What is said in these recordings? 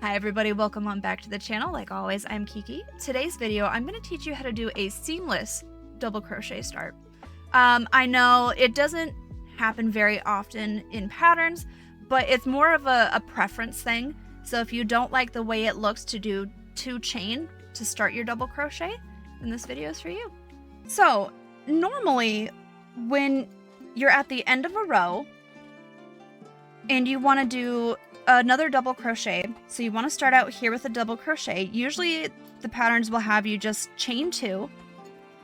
Hi everybody, welcome on back to the channel. Like always, I'm Kiki. Today's video, I'm going to teach you how to do a seamless double crochet start. I know it doesn't happen very often in patterns, but it's more of a preference thing. So if you don't like the way it looks to do 2 chain to start your double crochet, then this video is for you. So normally when you're at the end of a row and you want to do another double crochet, so you want to start out here with a double crochet. Usually the patterns will have you just chain 2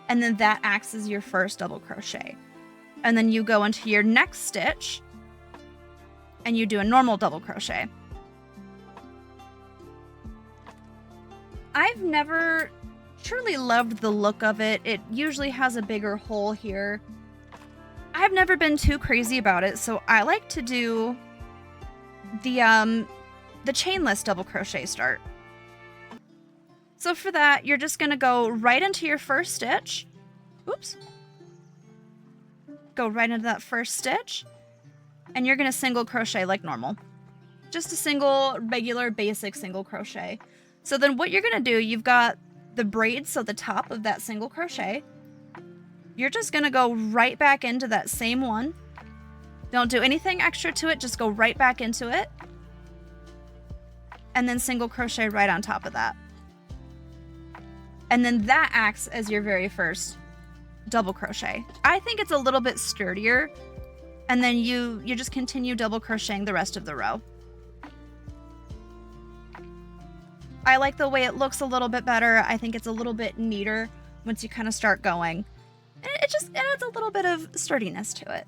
and then that acts as your first double crochet, and then you go into your next stitch and you do a normal double crochet. I've never truly loved the look of it. It usually has a bigger hole here. I've never been too crazy about it, so I like to do the chainless double crochet start. So for that, you're just gonna go right into your first stitch. Oops. Go right into that first stitch, and you're gonna single crochet like normal. Just a single, regular, basic single crochet. So then what you're gonna do, you've got the braid, so the top of that single crochet. You're just gonna go right back into that same one. Don't do anything extra to it, just go right back into it. And then single crochet right on top of that. And then that acts as your very first double crochet. I think it's a little bit sturdier. And then you just continue double crocheting the rest of the row. I like the way it looks a little bit better. I think it's a little bit neater once you kind of start going. And it just adds a little bit of sturdiness to it.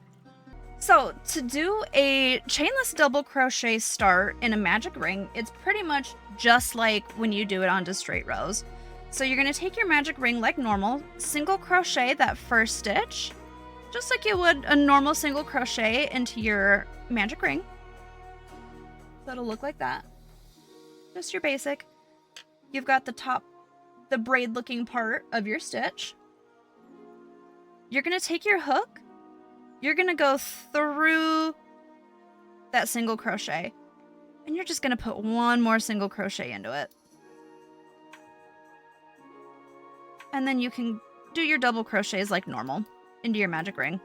So to do a chainless double crochet start in a magic ring, it's pretty much just like when you do it onto straight rows. So you're going to take your magic ring like normal, single crochet that first stitch, just like you would a normal single crochet into your magic ring. That'll look like that. Just your basic. You've got the top, the braid looking part of your stitch. You're going to take your hook. You're going to go through that single crochet, and you're just going to put one more single crochet into it. And then you can do your double crochets like normal into your magic ring.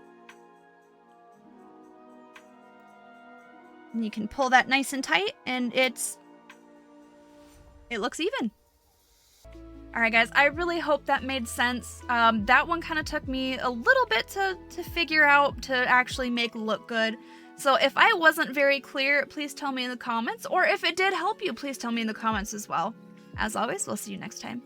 And you can pull that nice and tight, and it looks even. Alright guys, I really hope that made sense. That one kind of took me a little bit to figure out, to actually make look good. So if I wasn't very clear, please tell me in the comments. Or if it did help you, please tell me in the comments as well. As always, we'll see you next time.